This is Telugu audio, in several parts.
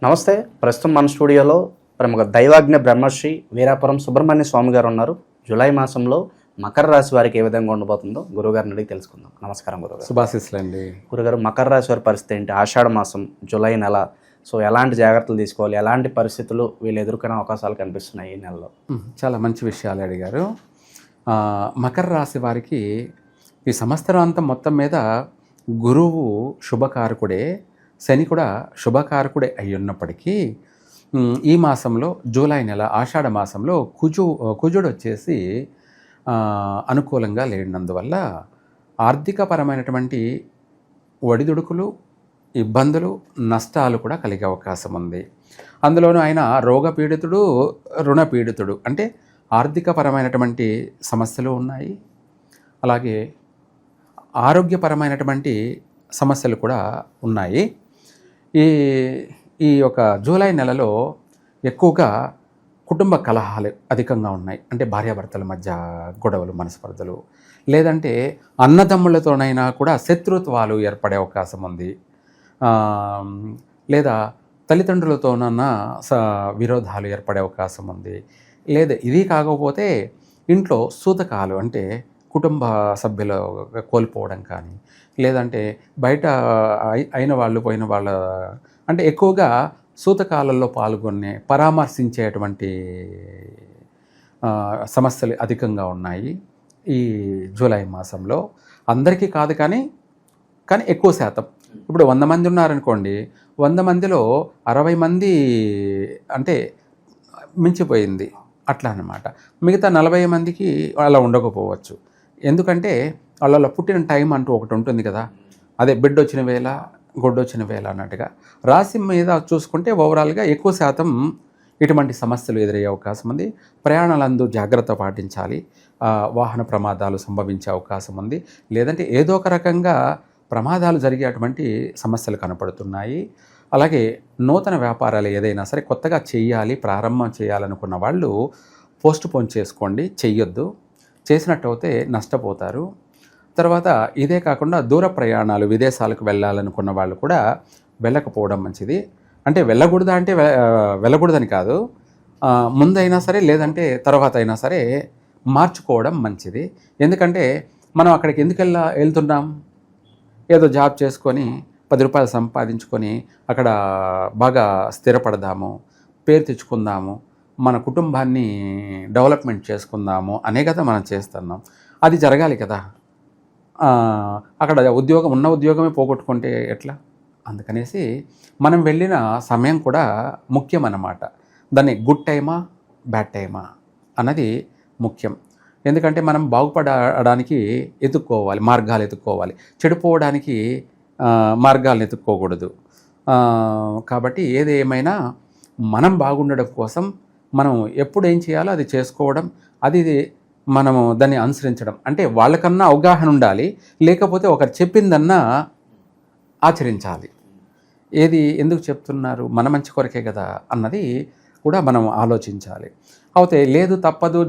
నమస్తే. ప్రస్తుతం మన స్టూడియోలో ప్రముఖ దైవాజ్ఞ బ్రహ్మశ్రీ వీరాపురం సుబ్రహ్మణ్య స్వామి గారు ఉన్నారు. జూలై మాసంలో మకర రాశి వారికి ఏ విధంగా ఉండబోతుందో గురుగారిని అడిగి తెలుసుకుందాం. నమస్కారం గురుగారు. శుభాశీస్సులండి. గురుగారు, మకర రాశి వారి పరిస్థితి ఏంటి? ఆషాఢ మాసం, జూలై నెల. సో ఎలాంటి జాగ్రత్తలు తీసుకోవాలి, ఎలాంటి పరిస్థితులు వీళ్ళు ఎదుర్కొనే అవకాశాలు కనిపిస్తున్నాయి ఈ నెలలో? చాలా మంచి విషయాలు అడిగారు. మకర రాశి వారికి ఈ సంవత్సరాంతం మొత్తం మీద గురువు శుభకారకుడే, శని కూడా శుభకారకుడే అయి ఉన్నప్పటికీ ఈ మాసంలో జూలై నెల ఆషాఢ మాసంలో కుజుడు వచ్చేసి అనుకూలంగా లేనందువల్ల ఆర్థికపరమైనటువంటి ఒడిదుడుకులు, ఇబ్బందులు, నష్టాలు కూడా కలిగే అవకాశం ఉంది. అందులోనూ ఆయన రోగపీడితుడు, రుణపీడితుడు, అంటే ఆర్థికపరమైనటువంటి సమస్యలు ఉన్నాయి, అలాగే ఆరోగ్యపరమైనటువంటి సమస్యలు కూడా ఉన్నాయి. ఈ యొక్క జూలై నెలలో ఎక్కువగా కుటుంబ కలహాలు అధికంగా ఉన్నాయి. అంటే భార్యాభర్తల మధ్య గొడవలు, మనస్పర్ధలు, లేదంటే అన్నదమ్ములతోనైనా కూడా శత్రుత్వాలు ఏర్పడే అవకాశం ఉంది. లేదా తల్లిదండ్రులతోనన్నా విరోధాలు ఏర్పడే అవకాశం ఉంది. లేదా ఇది కాకపోతే ఇంట్లో సూతకాలు, అంటే కుటుంబ సభ్యులు కోల్పోవడం కానీ, లేదంటే బయట అయిన వాళ్ళు పోయిన వాళ్ళ, అంటే ఎక్కువగా సూతకాలలో పాల్గొనే పరామర్శించేటువంటి సమస్యలు అధికంగా ఉన్నాయి ఈ జూలై మాసంలో. అందరికీ కాదు కానీ ఎక్కువ శాతం. ఇప్పుడు 100 మంది ఉన్నారనుకోండి, 100 మందిలో 60 మంది అంటే మించిపోయింది అట్లా అన్నమాట. మిగతా 40 మందికి అలా ఉండకపోవచ్చు. ఎందుకంటే వాళ్ళ పుట్టిన టైం అంటూ ఒకటి ఉంటుంది కదా, అదే బిడ్డ వచ్చిన వేళ గొడ్డొచ్చిన వేళ అన్నట్టుగా. రాశి మీద చూసుకుంటే ఓవరాల్గా ఎక్కువ శాతం ఇటువంటి సమస్యలు ఎదురయ్యే అవకాశం ఉంది. ప్రయాణాలందు జాగ్రత్త పాటించాలి. వాహన ప్రమాదాలు సంభవించే అవకాశం ఉంది. లేదంటే ఏదో ఒక రకంగా ప్రమాదాలు జరిగేటువంటి సమస్యలు కనపడుతున్నాయి. అలాగే నూతన వ్యాపారాలు ఏదైనా సరే కొత్తగా చేయాలి, ప్రారంభం చేయాలనుకున్న వాళ్ళు పోస్ట్ పోన్ చేసుకోండి, చెయ్యొద్దు. చేసినట్టయితే నష్టపోతారు. తర్వాత ఇదే కాకుండా దూర ప్రయాణాలు, విదేశాలకు వెళ్ళాలనుకున్న వాళ్ళు కూడా వెళ్ళకపోవడం మంచిది. అంటే వెళ్ళకూడదా అంటే వెళ్ళకూడదని కాదు, ముందైనా సరే లేదంటే తర్వాత అయినా సరే మార్చుకోవడం మంచిది. ఎందుకంటే మనం అక్కడికి ఎందుకు వెళ్తున్నాం? ఏదో జాబ్ చేసుకొని 10 రూపాయలు సంపాదించుకొని అక్కడ బాగా స్థిరపడదాము, పేరు తెచ్చుకుందాము, మన కుటుంబాన్ని డెవలప్మెంట్ చేసుకుందాము అనే కదా మనం చేస్తున్నాం. అది జరగాలి కదా. అక్కడ ఉన్న ఉద్యోగమే పోగొట్టుకుంటే ఎట్లా? అందుకనేసి మనం వెళ్ళిన సమయం కూడా ముఖ్యం అన్నమాట. దాన్ని గుడ్ టైమా బ్యాడ్ టైమా అన్నది ముఖ్యం. ఎందుకంటే మనం బాగుపడడానికి మార్గాలు ఎత్తుక్కోవాలి. చెడిపోవడానికి మార్గాలను ఎత్తుక్కోకూడదు. కాబట్టి ఏది ఏమైనా మనం బాగుండడం కోసం మనం ఎప్పుడు ఏం చేయాలో అది చేసుకోవడం, అది మనము దాన్ని అనుసరించడం. అంటే వాళ్ళకన్నా అవగాహన ఉండాలి, లేకపోతే ఒకరు చెప్పిందన్నా ఆచరించాలి. ఏది ఎందుకు చెప్తున్నారు, మన మంచి కొరకే కదా అన్నది కూడా మనం ఆలోచించాలి. అయితే లేదు తప్పదు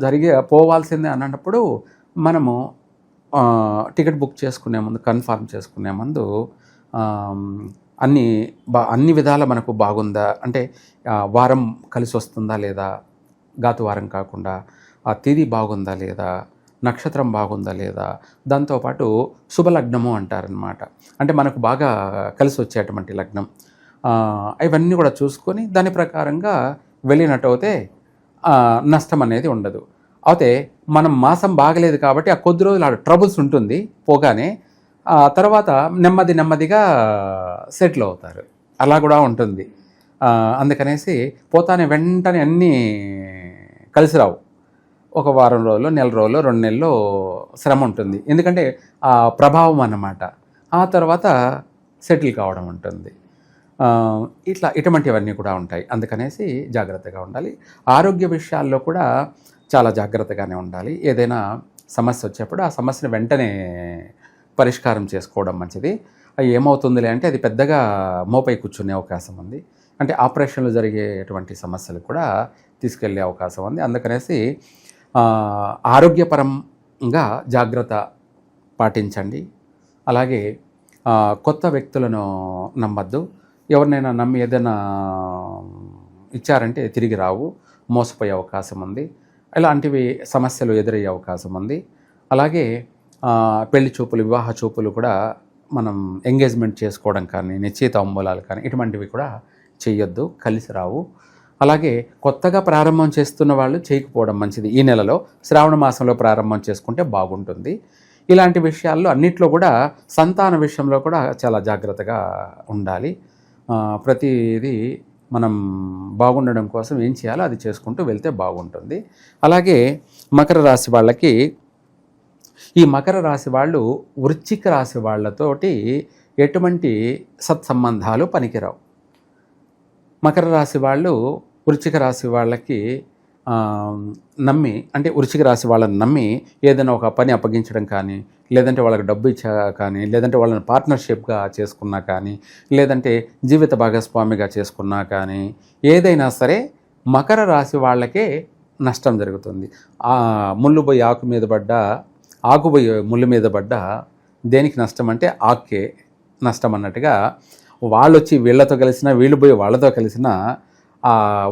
పోవాల్సిందే అన్నప్పుడు మనము టికెట్ బుక్ చేసుకునే ముందు, కన్ఫర్మ్ చేసుకునే ముందు అన్ని విధాల మనకు బాగుందా, అంటే వారం కలిసి వస్తుందా లేదా, గాతు వారం కాకుండా ఆ తేదీ బాగుందా లేదా, నక్షత్రం బాగుందా లేదా, దాంతోపాటు శుభలగ్నము అంటారనమాట. అంటే మనకు బాగా కలిసి వచ్చేటువంటి లగ్నం. ఇవన్నీ కూడా చూసుకొని దాని ప్రకారంగా వెళ్ళినట్టయితే నష్టం అనేది ఉండదు. అయితే మనం మాసం బాగలేదు కాబట్టి ఆ కొద్ది రోజులు ఆ ట్రబుల్స్ ఉంటుంది, పోగానే తర్వాత నెమ్మదిగా సెటిల్ అవుతారు. అలా కూడా ఉంటుంది. అందుకనేసి పోతానే వెంటనే అన్నీ కలిసి రావు. ఒక వారం రోజులు, నెల రోజులు, 2 నెలలు శ్రమ ఉంటుంది. ఎందుకంటే ఆ ప్రభావం అన్నమాట. ఆ తర్వాత సెటిల్ కావడం ఉంటుంది. ఇటువంటివన్నీ కూడా ఉంటాయి. అందుకనేసి జాగ్రత్తగా ఉండాలి. ఆరోగ్య విషయాల్లో కూడా చాలా జాగ్రత్తగానే ఉండాలి. ఏదైనా సమస్య వచ్చేప్పుడు ఆ సమస్యను వెంటనే పరిష్కారం చేసుకోవడం మంచిది. అది ఏమవుతుందిలే అంటే అది పెద్దగా మోపై కూర్చునే అవకాశం ఉంది. అంటే ఆపరేషన్లు జరిగేటువంటి సమస్యలు కూడా తీసుకెళ్లే అవకాశం ఉంది. అందుకనేసి ఆరోగ్యపరంగా జాగ్రత్త పాటించండి. అలాగే కొత్త వ్యక్తులను నమ్మద్దు. ఎవరినైనా నమ్మి ఏదైనా ఇచ్చారంటే తిరిగి రావు, మోసపోయే అవకాశం ఉంది. ఇలాంటివి సమస్యలు ఎదురయ్యే అవకాశం ఉంది. అలాగే పెళ్లి చూపులు, వివాహ చూపులు కూడా మనం ఎంగేజ్మెంట్ చేసుకోవడం కానీ, నిశ్చితాంబూలాలు కానీ ఇటువంటివి కూడా చేయొద్దు, కలిసి రావు. అలాగే కొత్తగా ప్రారంభం చేస్తున్న వాళ్ళు చేయకపోవడం మంచిది. ఈ నెలలో శ్రావణ మాసంలో ప్రారంభం చేసుకుంటే బాగుంటుంది. ఇలాంటి విషయాల్లో అన్నిట్లో కూడా సంతాన విషయంలో కూడా చాలా జాగ్రత్తగా ఉండాలి. ప్రతిదీ మనం బాగుండడం కోసం ఏం చేయాలో అది చేసుకుంటూ వెళ్తే బాగుంటుంది. అలాగే మకర రాశి వాళ్ళకి, ఈ మకర రాశి వాళ్ళు వృశ్చిక రాశి వాళ్ళతోటి ఎటువంటి సత్సంబంధాలు పనికిరావు. మకర రాశి వాళ్ళు వృశ్చిక రాశి వాళ్ళకి నమ్మి, అంటే వృశ్చిక రాశి వాళ్ళని నమ్మి ఏదైనా ఒక పని అప్పగించడం కానీ, లేదంటే వాళ్ళకి డబ్బు ఇచ్చా కానీ, లేదంటే వాళ్ళని పార్ట్నర్షిప్గా చేసుకున్నా కానీ, లేదంటే జీవిత భాగస్వామిగా చేసుకున్నా కానీ, ఏదైనా సరే మకర రాశి వాళ్ళకే నష్టం జరుగుతుంది. ముళ్ళు పోయి ఆకు మీద పడ్డా, ఆకు పోయి ముళ్ళు మీద పడ్డా దేనికి నష్టం అంటే ఆకే నష్టం అన్నట్టుగా, వాళ్ళు వచ్చి వీళ్ళతో కలిసినా, వీళ్ళు పోయి వాళ్ళతో కలిసినా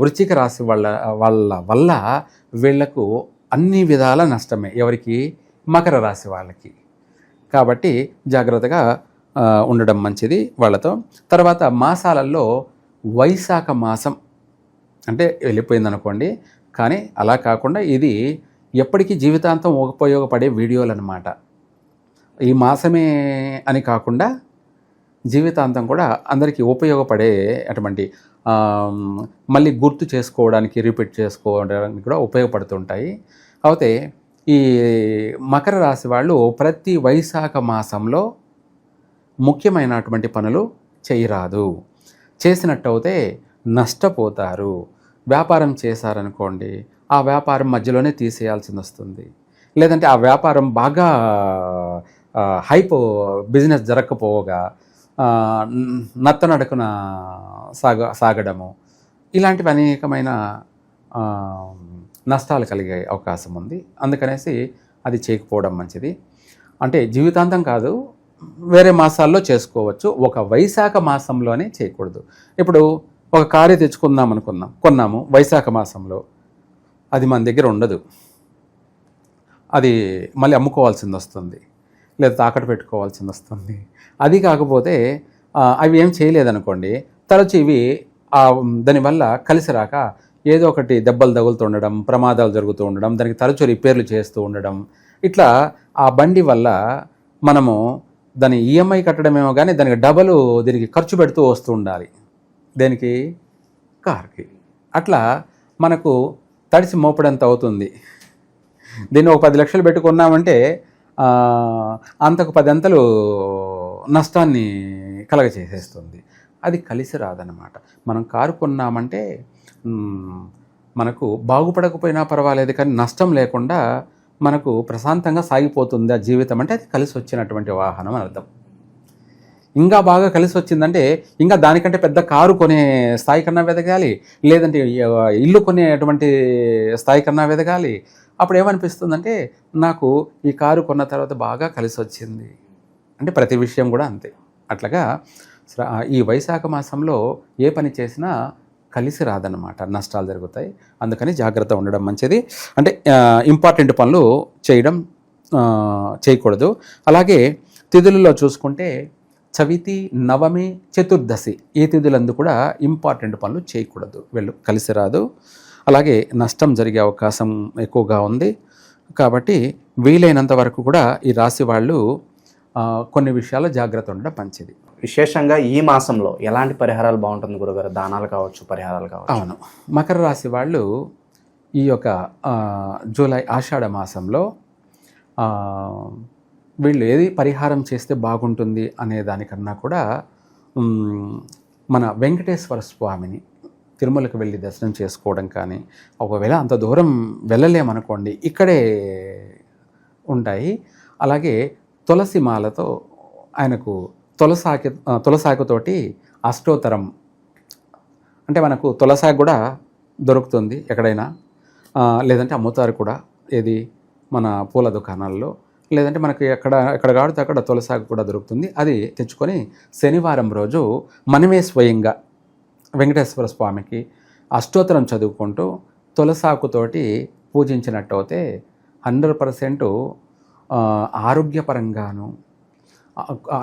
వృశ్చిక రాశి వాళ్ళ వల్ల వీళ్లకు అన్ని విధాల నష్టమే. ఎవరికి? మకర రాశి వాళ్ళకి. కాబట్టి జాగ్రత్తగా ఉండడం మంచిది వాళ్ళతో. తర్వాత మాసాలలో వైశాఖ మాసం అంటే వెళ్ళిపోయిందనుకోండి, కానీ అలా కాకుండా ఇది ఎప్పటికీ జీవితాంతం ఉపయోగపడే వీడియోలు అన్నమాట. ఈ మాసమే అని కాకుండా జీవితాంతం కూడా అందరికీ ఉపయోగపడే అటువంటి మళ్ళీ గుర్తు చేసుకోవడానికి, రిపీట్ చేసుకోవడానికి కూడా ఉపయోగపడుతుంటాయి. అయితే ఈ మకర రాశి వాళ్ళు ప్రతి వైశాఖ మాసంలో ముఖ్యమైనటువంటి పనులు చేయరాదు. చేసినట్టయితే నష్టపోతారు. వ్యాపారం చేశారనుకోండి, ఆ వ్యాపారం మధ్యలోనే తీసేయాల్సింది వస్తుంది. లేదంటే ఆ వ్యాపారం బాగా హైప్ బిజినెస్ జరగకపోగా నత్తనడకన సాగడము, ఇలాంటివి అనేకమైన నష్టాలు కలిగే అవకాశం ఉంది. అందుకనేసి అది చేయకపోవడం మంచిది. అంటే జీవితాంతం కాదు, వేరే మాసాల్లో చేసుకోవచ్చు, ఒక వైశాఖ మాసంలోనే చేయకూడదు. ఇప్పుడు ఒక కారు తెచ్చుకుందాం కొన్నాము వైశాఖ మాసంలో, అది మన దగ్గర ఉండదు, అది మళ్ళీ అమ్ముకోవాల్సింది వస్తుంది, లేదా తాకట్టు పెట్టుకోవాల్సింది వస్తుంది. అది కాకపోతే అవి ఏం చేయలేదనుకోండి, తరచు ఇవి దానివల్ల కలిసి రాక ఏదో ఒకటి దెబ్బలు తగులుతూ ఉండడం, ప్రమాదాలు జరుగుతూ ఉండడం, దానికి తరచు రిపేర్లు చేస్తూ ఉండడం, ఇట్లా ఆ బండి వల్ల మనము దాని ఈఎంఐ కట్టడమేమో కానీ దానికి డబలు దీనికి ఖర్చు పెడుతూ వస్తూ ఉండాలి. దేనికి? కార్కి. అట్లా మనకు తడిసి మోపడంత అవుతుంది. దీన్ని ఒక 10 లక్షలు పెట్టుకున్నామంటే అంతకు 10 అంతలు నష్టాన్ని కలగచేసేస్తుంది. అది కలిసి రాదన్నమాట. మనం కారు కొన్నామంటే మనకు బాగుపడకపోయినా పర్వాలేదు, కానీ నష్టం లేకుండా మనకు ప్రశాంతంగా సాగిపోతుంది ఆ జీవితం అంటే అది కలిసి వచ్చినటువంటి వాహనం అని అర్థం. ఇంకా బాగా కలిసి వచ్చిందంటే ఇంకా దానికంటే పెద్ద కారు కొనే స్థాయి కన్నా వెదగాలి, లేదంటే ఇల్లు కొనేటువంటి స్థాయి కన్నా వెదగాలి. అప్పుడు ఏమనిపిస్తుందంటే నాకు ఈ కారు కొన్న తర్వాత బాగా కలిసి వచ్చింది అంటే ప్రతి విషయం కూడా అంతే. అట్లాగా ఈ వైశాఖ మాసంలో ఏ పని చేసినా కలిసి రాదన్నమాట, నష్టాలు జరుగుతాయి. అందుకని జాగ్రత్త ఉండడం మంచిది. అంటే ఇంపార్టెంట్ పనులు చేయకూడదు. అలాగే తిథులలో చూసుకుంటే చవితి, నవమి, చతుర్దశి ఈ తిథులందు కూడా ఇంపార్టెంట్ పనులు చేయకూడదు, కలిసి రాదు. అలాగే నష్టం జరిగే అవకాశం ఎక్కువగా ఉంది. కాబట్టి వీలైనంత వరకు కూడా ఈ రాశి వాళ్ళు కొన్ని విషయాల్లో జాగ్రత్త ఉండడం మంచిది. విశేషంగా ఈ మాసంలో ఎలాంటి పరిహారాలు బాగుంటుంది గురుగారు? దానాలు కావచ్చు, పరిహారాలు కావచ్చు. అవును, మకర రాశి వాళ్ళు ఈ యొక్క జూలై ఆషాఢ మాసంలో వీళ్ళు ఏది పరిహారం చేస్తే బాగుంటుంది అనే దానికన్నా కూడా మన వెంకటేశ్వర స్వామిని తిరుమలకు వెళ్ళి దర్శనం చేసుకోవడం కానీ, ఒకవేళ అంత దూరం వెళ్ళలేమనుకోండి ఇక్కడే ఉంటాయి. అలాగే తులసి మాలతో ఆయనకు తులసాకుతోటి అష్టోత్తరం, అంటే మనకు తులసాకు కూడా దొరుకుతుంది ఎక్కడైనా, లేదంటే అమ్ముతారు కూడా, ఏది మన పూల దుకాణాల్లో. లేదంటే మనకి ఎక్కడ కాడితే అక్కడ తులసాకు కూడా దొరుకుతుంది. అది తెచ్చుకొని శనివారం రోజు మనమే స్వయంగా వెంకటేశ్వర స్వామికి అష్టోత్తరం చదువుకుంటూ తులసాకుతోటి పూజించినట్టయితే 100% ఆరోగ్యపరంగాను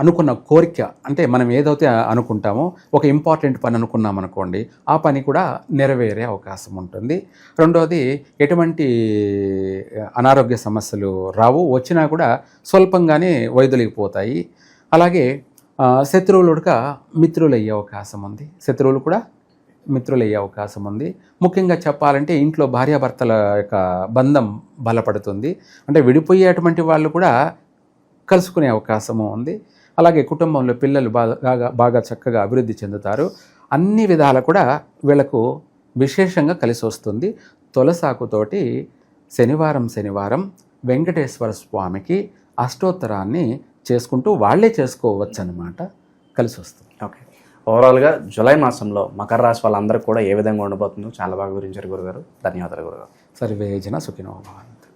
అనుకున్న కోరిక, అంటే మనం ఏదైతే అనుకుంటామో ఒక ఇంపార్టెంట్ పని అనుకున్నాం అనుకోండి, ఆ పని కూడా నెరవేరే అవకాశం ఉంటుంది. రెండోది, ఎటువంటి అనారోగ్య సమస్యలు రావు, వచ్చినా కూడా స్వల్పంగానే వైదొలిగిపోతాయి. అలాగే శత్రువులు కూడా మిత్రులు అయ్యే అవకాశం ఉంది. శత్రువులు కూడా మిత్రులు అయ్యే అవకాశం ఉంది. ముఖ్యంగా చెప్పాలంటే ఇంట్లో భార్యాభర్తల యొక్క బంధం బలపడుతుంది. అంటే విడిపోయేటువంటి వాళ్ళు కూడా కలుసుకునే అవకాశము ఉంది. అలాగే కుటుంబంలో పిల్లలు బాగా చక్కగా అభివృద్ధి చెందుతారు. అన్ని విధాలు కూడా వీళ్ళకు విశేషంగా కలిసి వస్తుంది. తులసాకుతోటి శనివారం వెంకటేశ్వర స్వామికి అష్టోత్తరాన్ని చేసుకుంటూ వాళ్ళే చేసుకోవచ్చు అన్నమాట. కలిసి వస్తుంది. ఓకే, ఓవరాల్గా జూలై మాసంలో మకర రాశి వాళ్ళందరికీ కూడా ఏ విధంగా ఉండబోతుందో చాలా బాగా వివరించారు గురుగారు. ధన్యవాదాలు గురుగారు. సర్వే జన సుఖినో భవంతు.